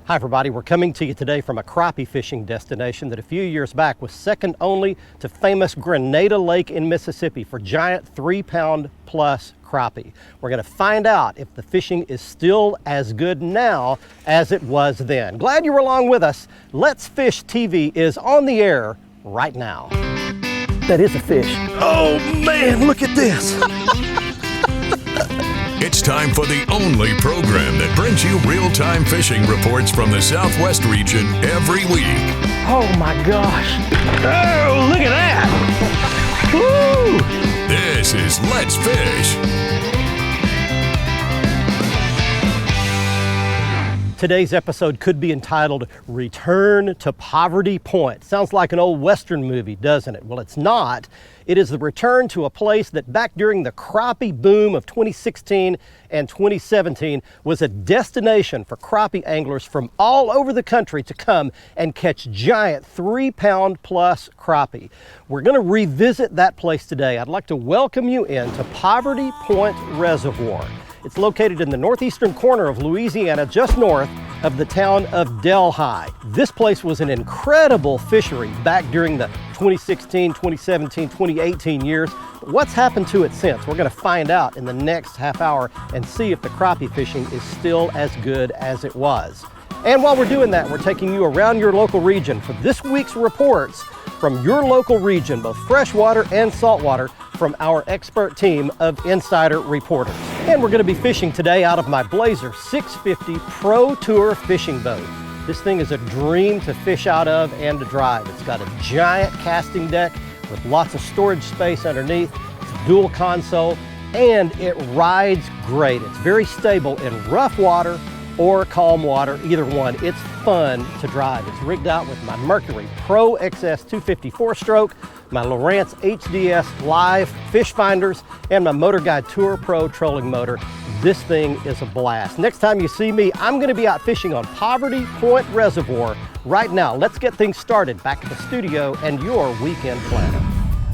Hi everybody, we're coming to you today from a crappie fishing destination that a few years back was second only to famous Grenada Lake in Mississippi for giant 3-pound plus crappie. We're going to find out if the fishing is still as good now as it was then. Glad you were along with us. Let's Fish TV is on the air right now. That is a fish. Oh man, look at this. It's time for the only program that brings you real-time fishing reports from the Southwest region every week. Oh my gosh. Oh, look at that. Woo! This is Let's Fish. Today's episode could be entitled Return to Poverty Point. Sounds like an old Western movie, doesn't it? Well, it's not. It is the return to a place that back during the crappie boom of 2016 and 2017 was a destination for crappie anglers from all over the country to come and catch giant 3-pound plus crappie. We're going to revisit that place today. I'd like to welcome you into Poverty Point Reservoir. It's located in the northeastern corner of Louisiana, just north of the town of Delhi. This place was an incredible fishery back during the 2016, 2017, 2018 years. What's happened to it since? We're going to find out in the next half hour and see if the crappie fishing is still as good as it was. And while we're doing that, we're taking you around your local region for this week's reports from your local region, both freshwater and saltwater, from our expert team of insider reporters. And we're going to be fishing today out of my Blazer 650 Pro Tour fishing boat. This thing is a dream to fish out of and to drive. It's got a giant casting deck with lots of storage space underneath. It's a dual console and it rides great. It's very stable in rough water or calm water, either one. It's fun to drive. It's rigged out with my Mercury Pro XS 250 4-stroke, my Lowrance HDS Live fish finders, and my Motor Guide Tour Pro trolling motor. This thing is a blast. Next time you see me, I'm gonna be out fishing on Poverty Point Reservoir. Right now, let's get things started back at the studio and your weekend planner.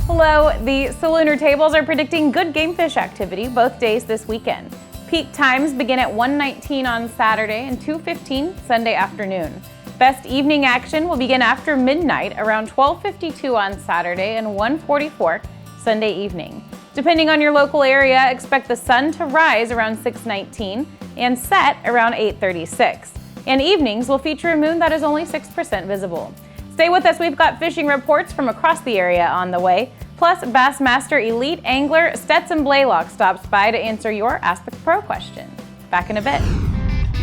Hello, the Solunar tables are predicting good game fish activity both days this weekend. Peak times begin at 1:19 on Saturday and 2:15 Sunday afternoon. Best evening action will begin after midnight around 12:52 on Saturday and 1:44 Sunday evening. Depending on your local area, expect the sun to rise around 6:19 and set around 8:36. And evenings will feature a moon that is only 6% visible. Stay with us, we've got fishing reports from across the area on the way. Plus, Bassmaster Elite Angler Stetson Blaylock stops by to answer your Ask the Pro question. Back in a bit.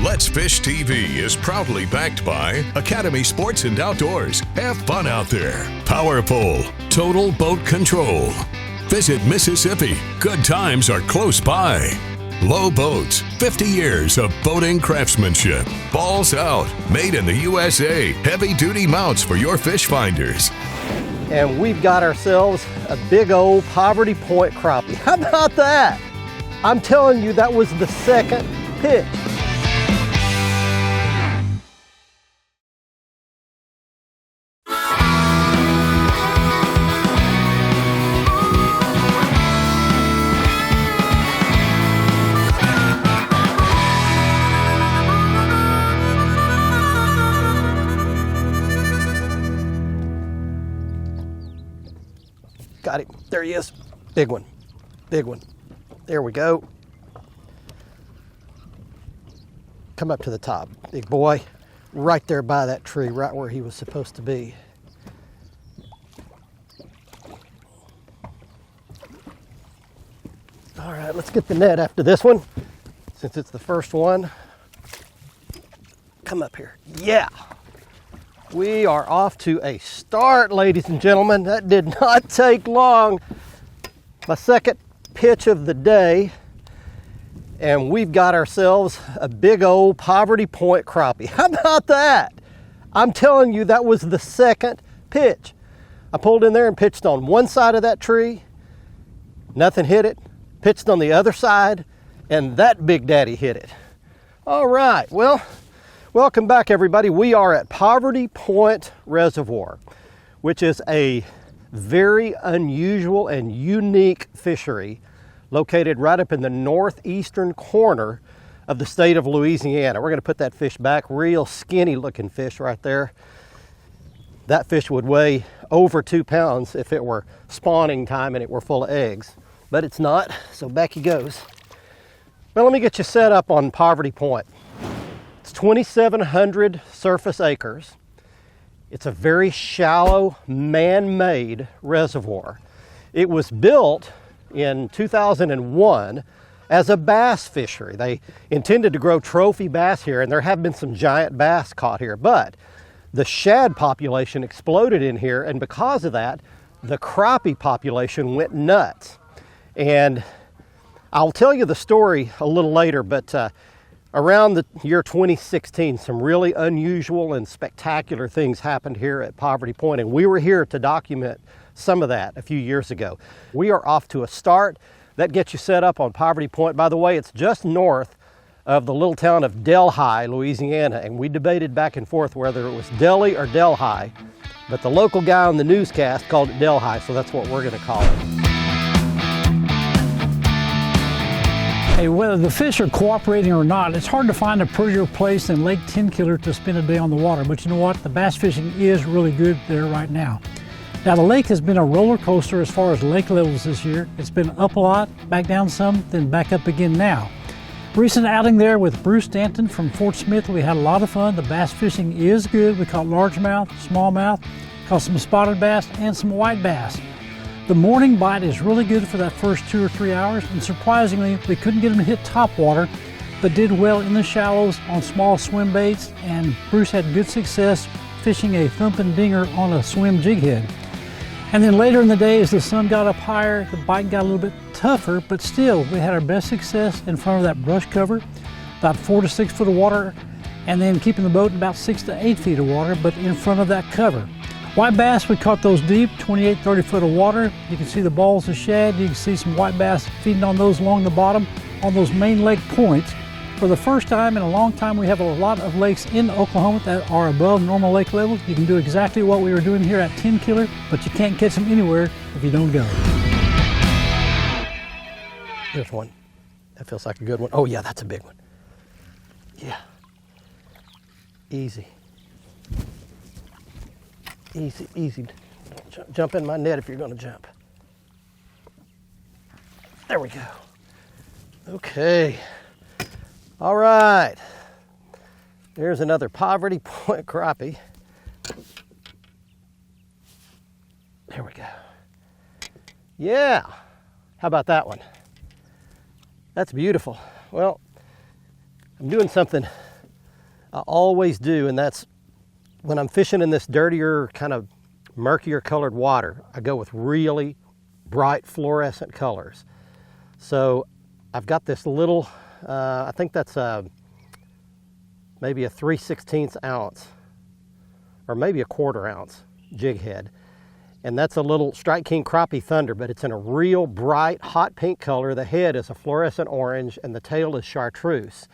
Let's Fish TV is proudly backed by Academy Sports and Outdoors. Have fun out there. Power Pole, Total Boat Control. Visit Mississippi. Good times are close by. Low Boats, 50 years of boating craftsmanship. Balls Out, made in the USA. Heavy-duty mounts for your fish finders. And we've got ourselves a big old Poverty Point crappie. How about that? I'm telling you, that was the second pitch. Got him. There he is. Big one. Big one. There we go. Come up to the top, big boy. Right there by that tree, right where he was supposed to be. All right, let's get the net after this one, since it's the first one. Come up here. Yeah. We are off to a start, ladies and gentlemen. That did not take long. My second pitch of the day, and we've got ourselves a big old Poverty Point crappie. How about that? I'm telling you, that was the second pitch. I pulled in there and pitched on one side of that tree. Nothing hit it. Pitched on the other side, and that big daddy hit it. All right, well, welcome back, everybody. We are at Poverty Point Reservoir, which is a very unusual and unique fishery located right up in the northeastern corner of the state of Louisiana. We're going to put that fish back. Real skinny looking fish right there. That fish would weigh over 2 pounds if it were spawning time and it were full of eggs, but it's not, so back he goes. Well, let me get you set up on Poverty Point. It's 2,700 surface acres. It's a very shallow, man-made reservoir. It was built in 2001 as a bass fishery. They intended to grow trophy bass here, and there have been some giant bass caught here, but the shad population exploded in here, and because of that, the crappie population went nuts. And I'll tell you the story a little later, but around the year 2016, some really unusual and spectacular things happened here at Poverty Point, and we were here to document some of that a few years ago. We are off to a start. That gets you set up on Poverty Point. By the way, it's just north of the little town of Delhi, Louisiana, and we debated back and forth whether it was Delhi or Delhi, but the local guy on the newscast called it Delhi, so that's what we're going to call it. Hey, whether the fish are cooperating or not, it's hard to find a prettier place than Lake Tenkiller to spend a day on the water. But you know what? The bass fishing is really good there right now. Now, the lake has been a roller coaster as far as lake levels this year. It's been up a lot, back down some, then back up again now. Recent outing there with Bruce Stanton from Fort Smith, we had a lot of fun. The bass fishing is good. We caught largemouth, smallmouth, caught some spotted bass and some white bass. The morning bite is really good for that first 2 or 3 hours, and surprisingly, we couldn't get them to hit top water, but did well in the shallows on small swim baits, and Bruce had good success fishing a thumping dinger on a swim jig head. And then later in the day, as the sun got up higher, the bite got a little bit tougher, but still, we had our best success in front of that brush cover, about 4 to 6 foot of water, and then keeping the boat in about 6 to 8 feet of water, but in front of that cover. White bass, we caught those deep, 28, 30 foot of water. You can see the balls of shad. You can see some white bass feeding on those along the bottom on those main lake points. For the first time in a long time, we have a lot of lakes in Oklahoma that are above normal lake levels. You can do exactly what we were doing here at Tenkiller, but you can't catch them anywhere if you don't go. Here's one. That feels like a good one. Oh yeah, that's a big one. Yeah. Easy. Easy, easy. Don't jump in my net if you're going to jump. There we go. Okay. All right. There's another Poverty Point crappie. There we go. Yeah. How about that one? That's beautiful. Well, I'm doing something I always do, and that's when I'm fishing in this dirtier, kind of murkier colored water, I go with really bright fluorescent colors. So I've got this little, I think that's maybe a 3/16 ounce, or maybe a 1/4 ounce jig head. And that's a little Strike King Crappie Thunder, but it's in a real bright, hot pink color. The head is a fluorescent orange, and the tail is chartreuse.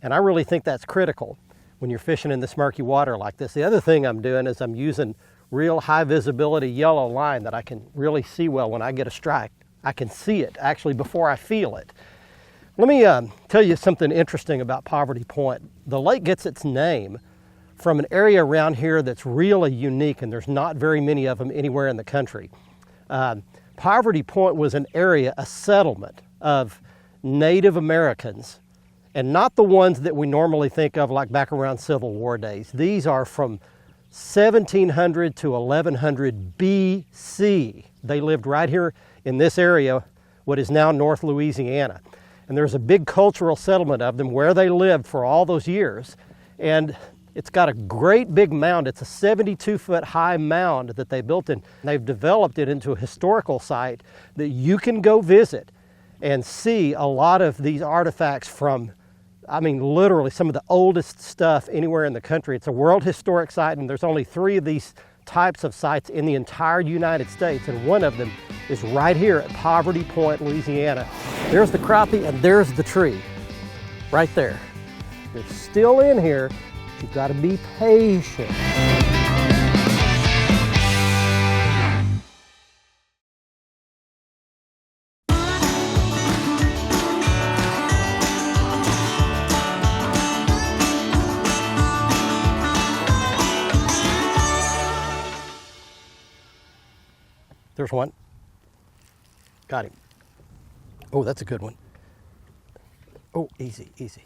And I really think that's critical when you're fishing in this murky water like this. The other thing I'm doing is I'm using real high visibility yellow line that I can really see well when I get a strike. I can see it actually before I feel it. Let me tell you something interesting about Poverty Point. The lake gets its name from an area around here that's really unique, and there's not very many of them anywhere in the country. Poverty Point was an area, a settlement of Native Americans, and not the ones that we normally think of like back around Civil War days. These are from 1700 to 1100 BC. They lived right here in this area, what is now North Louisiana. And there's a big cultural settlement of them where they lived for all those years. And it's got a great big mound. It's a 72-foot high mound that they built, and they've developed it into a historical site that you can go visit and see a lot of these artifacts from, I mean, literally some of the oldest stuff anywhere in the country. It's a World Historic Site, and there's only 3 of these types of sites in the entire United States, and one of them is right here at Poverty Point, Louisiana. There's the crappie, and there's the tree, right there. They're still in here. You've got to be patient. There's one. Got him. Oh, that's a good one. Oh, easy, easy.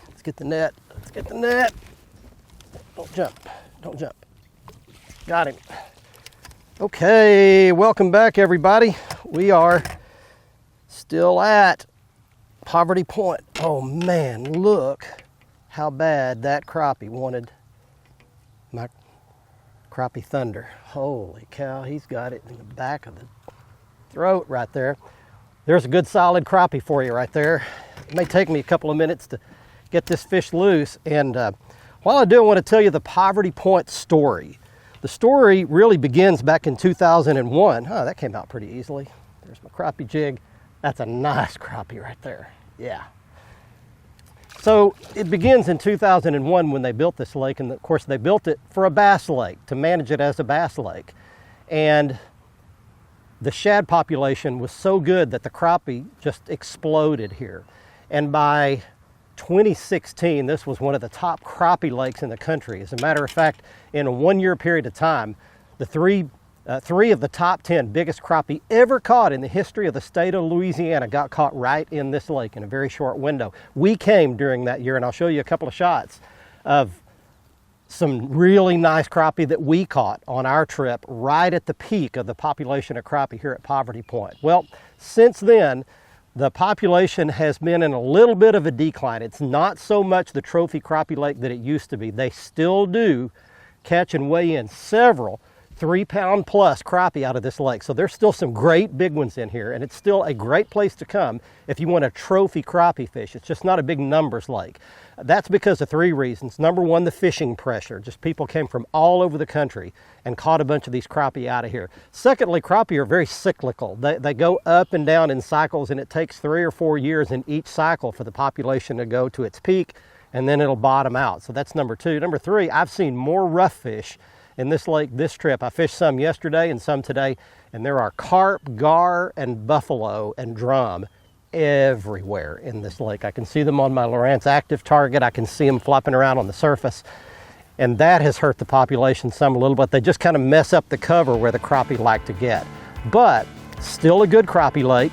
Let's get the net. Let's get the net. Don't jump. Don't jump. Got him. Okay, welcome back, everybody. We are still at Poverty Point. Oh man, look how bad that crappie wanted my crappie thunder. Holy cow, he's got it in the back of the throat right there. There's a good solid crappie for you right there. It may take me a couple of minutes to get this fish loose. And while I do, I want to tell you the Poverty Point story. The story really begins back in 2001. Oh, that came out pretty easily. There's my crappie jig. That's a nice crappie right there. Yeah. So it begins in 2001 when they built this lake, and of course they built it for a bass lake, to manage it as a bass lake. And the shad population was so good that the crappie just exploded here. And by 2016, this was one of the top crappie lakes in the country. As a matter of fact, in a 1 year period of time, the three of the top 10 biggest crappie ever caught in the history of the state of Louisiana got caught right in this lake in a very short window. We came during that year, and I'll show you a couple of shots of some really nice crappie that we caught on our trip right at the peak of the population of crappie here at Poverty Point. Well, since then, the population has been in a little bit of a decline. It's not so much the trophy crappie lake that it used to be. They still do catch and weigh in several 3-pound plus crappie out of this lake. So there's still some great big ones in here, and it's still a great place to come if you want a trophy crappie fish. It's just not a big numbers lake. That's because of 3 reasons. Number one, the fishing pressure. Just people came from all over the country and caught a bunch of these crappie out of here. Secondly, crappie are very cyclical. They go up and down in cycles, and it takes 3 or 4 years in each cycle for the population to go to its peak, and then it'll bottom out. So that's number 2. Number 3, I've seen more rough fish in this lake this trip. I fished some yesterday and some today, and there are carp, gar, and buffalo and drum everywhere in this lake. I can see them on my Lowrance active target. I can see them flopping around on the surface, and that has hurt the population some a little bit. They just kind of mess up the cover where the crappie like to get. But still a good crappie lake.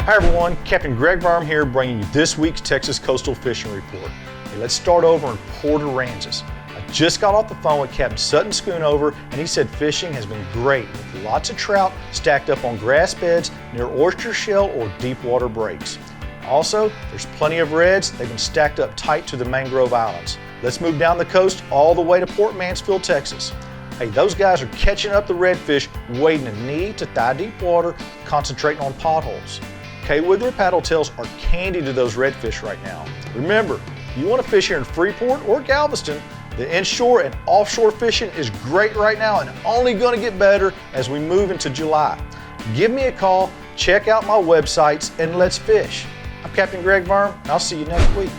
Hi everyone, Captain Greg Varm here, bringing you this week's Texas Coastal Fishing Report. Hey, let's start over in Port Aransas. I just got off the phone with Captain Sutton Schoonover, and he said fishing has been great with lots of trout stacked up on grass beds near oyster shell or deep water breaks. Also, there's plenty of reds. They've been stacked up tight to the mangrove islands. Let's move down the coast all the way to Port Mansfield, Texas. Hey, those guys are catching up the redfish, wading in knee to thigh deep water, concentrating on potholes. K-Woodler paddle tails are candy to those redfish right now. Remember, you want to fish here in Freeport or Galveston, the inshore and offshore fishing is great right now and only going to get better as we move into July. Give me a call, check out my websites, and let's fish. I'm Captain Greg Varm, and I'll see you next week.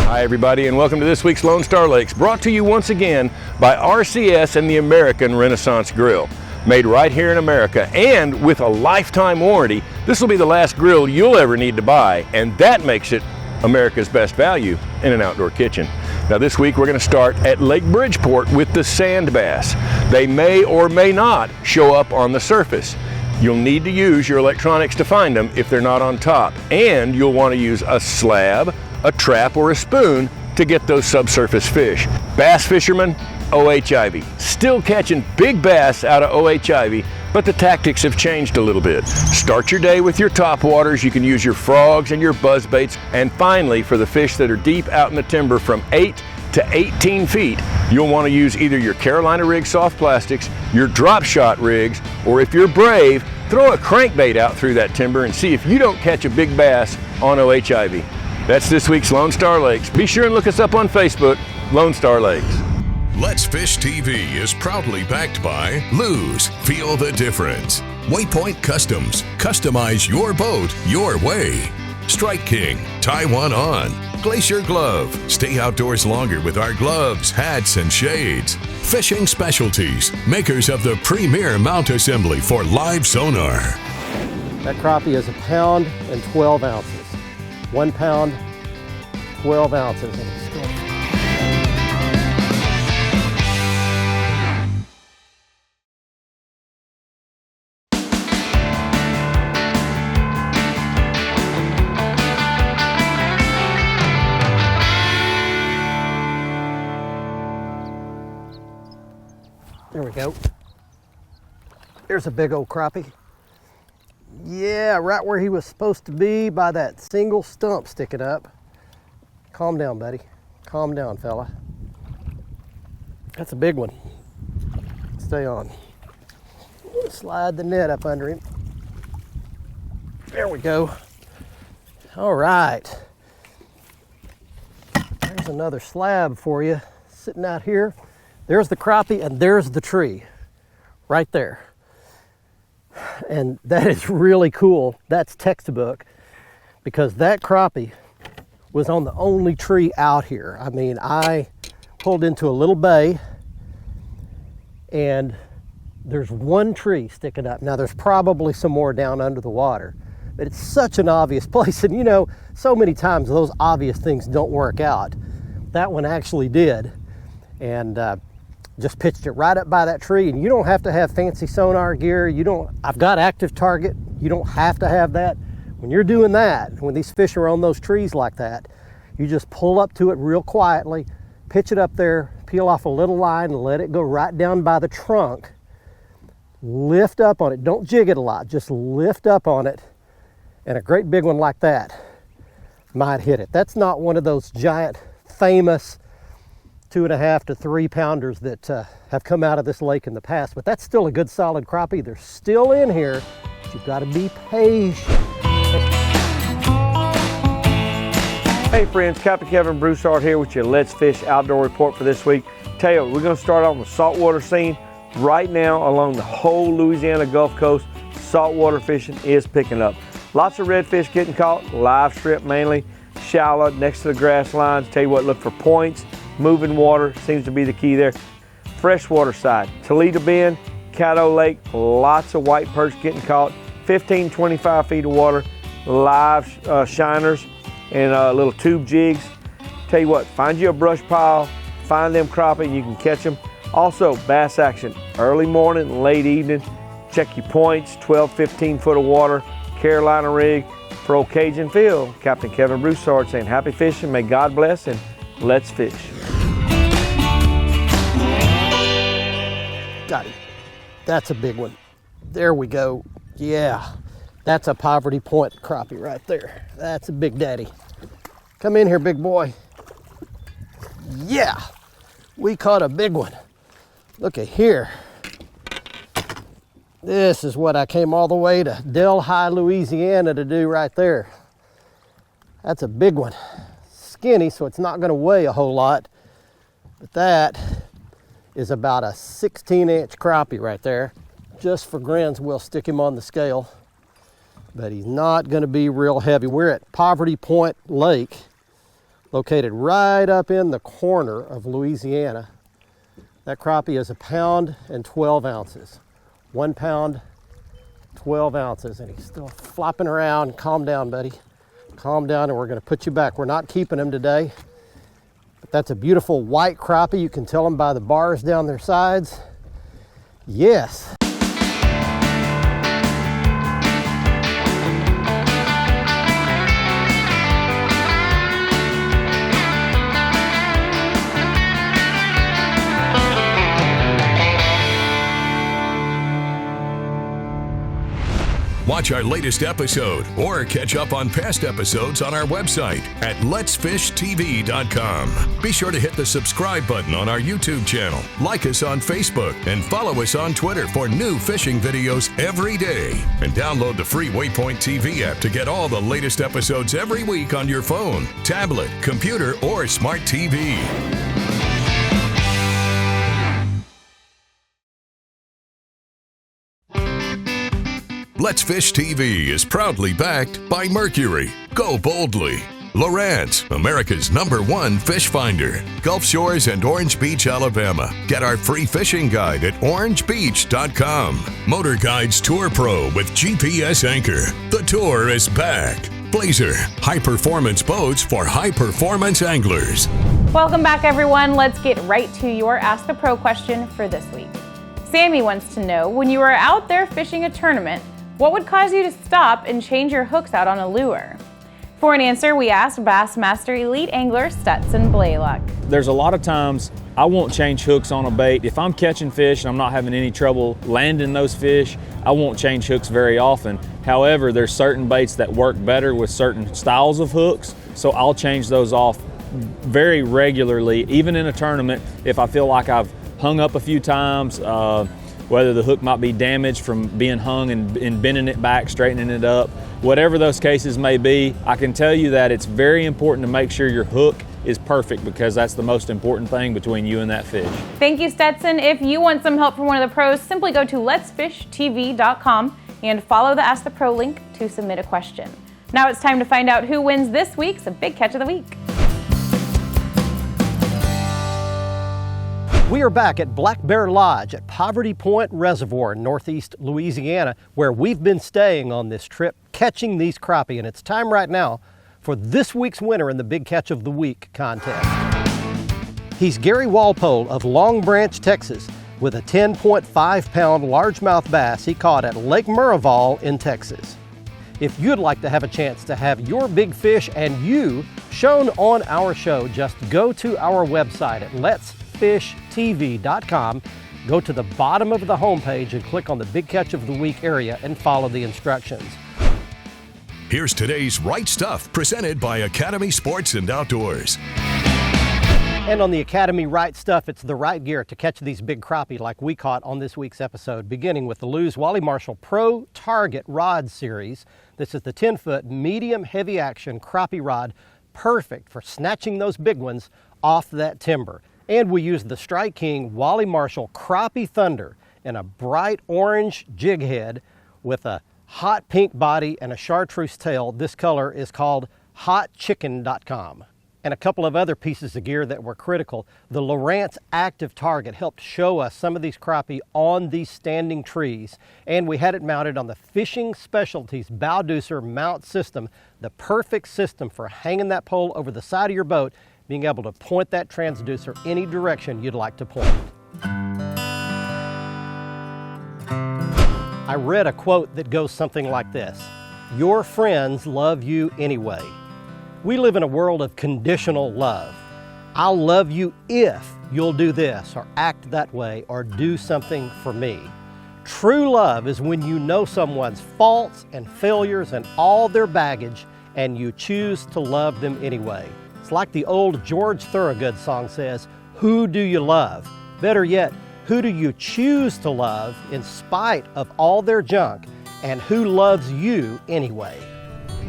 Hi everybody, and welcome to this week's Lone Star Lakes, brought to you once again by RCS and the American Renaissance Grill. Made right here in America and with a lifetime warranty, this will be the last grill you'll ever need to buy, and that makes it America's best value in an outdoor kitchen. Now this week we're going to start at Lake Bridgeport with the sand bass. They may or may not show up on the surface. You'll need to use your electronics to find them if they're not on top, and you'll want to use a slab, a trap, or a spoon to get those subsurface fish. Bass fishermen, OHIV. Still catching big bass out of OHIV, but the tactics have changed a little bit. Start your day with your topwaters. You can use your frogs and your buzzbaits. And finally, for the fish that are deep out in the timber from 8 to 18 feet, you'll want to use either your Carolina rig soft plastics, your drop shot rigs, or if you're brave, throw a crankbait out through that timber and see if you don't catch a big bass on OHIV. That's this week's Lone Star Lakes. Be sure and look us up on Facebook, Lone Star Lakes. Let's Fish TV is proudly backed by Lou's. Feel the difference. Waypoint Customs. Customize your boat your way. Strike King. Tie one on. Glacier Glove. Stay outdoors longer with our gloves, hats, and shades. Fishing Specialties. Makers of the premier mount assembly for live sonar. That crappie is 1 pound and 12 ounces. 1 pound, 12 ounces. And it's still we go. There's a big old crappie. Yeah, right where he was supposed to be by that single stump sticking up. Calm down, buddy. Calm down, fella. That's a big one. Stay on. Slide the net up under him. There we go. All right. There's another slab for you sitting out here. There's the crappie and there's the tree right there. And that is really cool. That's textbook, because that crappie was on the only tree out here. I mean, I pulled into a little bay and there's one tree sticking up. Now there's probably some more down under the water, but it's such an obvious place. And you know, so many times those obvious things don't work out. That one actually did. And just pitched it right up by that tree. And you don't have to have fancy sonar gear. I've got active target. You don't have to have that. When you're doing that, when these fish are on those trees like that, you just pull up to it real quietly, pitch it up there, peel off a little line and let it go right down by the trunk. Lift up on it. Don't jig it a lot. Just lift up on it. And a great big one like that might hit it. That's not one of those giant, famous 2.5 to 3 pounders that have come out of this lake in the past, but that's still a good solid crappie. They're still in here, but you've got to be patient. Hey friends, Captain Kevin Broussard here with your Let's Fish Outdoor Report for this week. Tell you, we're going to start on the saltwater scene. Right now along the whole Louisiana Gulf Coast, saltwater fishing is picking up. Lots of redfish getting caught, live strip mainly, shallow next to the grass lines. Tell you what, look for points. Moving water seems to be the key there. Freshwater side, Toledo Bend, Caddo Lake, lots of white perch getting caught. 15, 25 feet of water, live shiners and little tube jigs. Tell you what, find you a brush pile, find them crappie, you can catch them. Also, bass action, early morning, late evening. Check your points, 12, 15 foot of water, Carolina rig. For old Cajun Phil, Captain Kevin Broussard saying happy fishing, may God bless, and let's fish. Got him. That's a big one. There we go. Yeah, that's a Poverty Point crappie right there. That's a big daddy. Come in here, big boy. Yeah, we caught a big one. Look at here. This is what I came all the way to Delhi, Louisiana to do right there. That's a big one. Skinny, so it's not going to weigh a whole lot, but that is about a 16-inch crappie right there. Just for grins, we'll stick him on the scale, but he's not going to be real heavy. We're at Poverty Point Lake, located right up in the corner of Louisiana. That crappie is 1 pound and 12 ounces. 1 pound, 12 ounces, and he's still flopping around. Calm down, buddy. Calm down, and we're going to put you back. We're not keeping him today, but that's a beautiful white crappie. You can tell them by the bars down their sides. Yes. Watch our latest episode or catch up on past episodes on our website at letsfishtv.com. Be sure to hit the subscribe button on our YouTube channel, like us on Facebook, and follow us on Twitter for new fishing videos every day. And download the free Waypoint TV app to get all the latest episodes every week on your phone, tablet, computer, or smart TV. Let's Fish TV is proudly backed by Mercury, Go Boldly, Lowrance, America's #1 fish finder, Gulf Shores and Orange Beach, Alabama. Get our free fishing guide at orangebeach.com. Motor Guides Tour Pro with GPS Anchor. The tour is back. Blazer, high-performance boats for high-performance anglers. Welcome back, everyone. Let's get right to your Ask the Pro question for this week. Sammy wants to know, when you are out there fishing a tournament, what would cause you to stop and change your hooks out on a lure? For an answer, we asked Bassmaster Elite angler Stetson Blaylock. There's a lot of times I won't change hooks on a bait. If I'm catching fish and I'm not having any trouble landing those fish, I won't change hooks very often. However, there's certain baits that work better with certain styles of hooks, so I'll change those off very regularly, even in a tournament. If I feel like I've hung up a few times, whether the hook might be damaged from being hung and bending it back, straightening it up, whatever those cases may be, I can tell you that it's very important to make sure your hook is perfect, because that's the most important thing between you and that fish. Thank you, Stetson. If you want some help from one of the pros, simply go to letsfishtv.com and follow the Ask the Pro link to submit a question. Now it's time to find out who wins this week's Big Catch of the Week. We are back at Black Bear Lodge at Poverty Point Reservoir in northeast Louisiana, where we've been staying on this trip catching these crappie, and it's time right now for this week's winner in the Big Catch of the Week contest. He's Gary Walpole of Long Branch, Texas, with a 10.5-pound largemouth bass he caught at Lake Miraval in Texas. If you'd like to have a chance to have your big fish and you shown on our show, just go to our website at letsfishtv.com, go to the bottom of the homepage and click on the Big Catch of the Week area and follow the instructions. Here's today's Right Stuff, presented by Academy Sports and Outdoors. And on the Academy Right Stuff, it's the right gear to catch these big crappie like we caught on this week's episode, beginning with the Lew's Wally Marshall Pro Target Rod Series. This is the 10-foot medium heavy action crappie rod, perfect for snatching those big ones off that timber. And we use the Strike King Wally Marshall Crappie Thunder in a bright orange jig head with a hot pink body and a chartreuse tail. This color is called hotchicken.com. And a couple of other pieces of gear that were critical. The Lowrance Active Target helped show us some of these crappie on these standing trees. And we had it mounted on the Fishing Specialties Bowdeucer mount system, the perfect system for hanging that pole over the side of your boat, being able to point that transducer any direction you'd like to point. I read a quote that goes something like this: "Your friends love you anyway." We live in a world of conditional love. I'll love you if you'll do this or act that way or do something for me. True love is when you know someone's faults and failures and all their baggage and you choose to love them anyway. It's like the old George Thorogood song says, who do you love? Better yet, who do you choose to love in spite of all their junk, and who loves you anyway?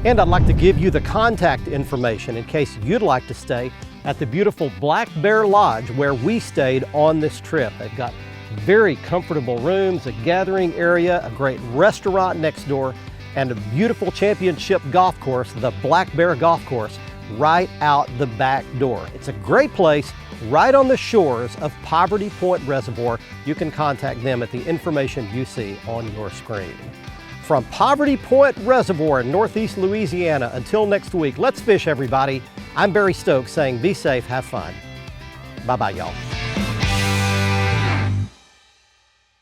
And I'd like to give you the contact information in case you'd like to stay at the beautiful Black Bear Lodge where we stayed on this trip. They've got very comfortable rooms, a gathering area, a great restaurant next door, and a beautiful championship golf course, the Black Bear Golf Course, right out the back door. It's a great place right on the shores of Poverty Point Reservoir. You can contact them at the information you see on your screen. From Poverty Point Reservoir in northeast Louisiana, until next week, let's fish, everybody. I'm Barry Stokes saying be safe, have fun. Bye-bye, y'all.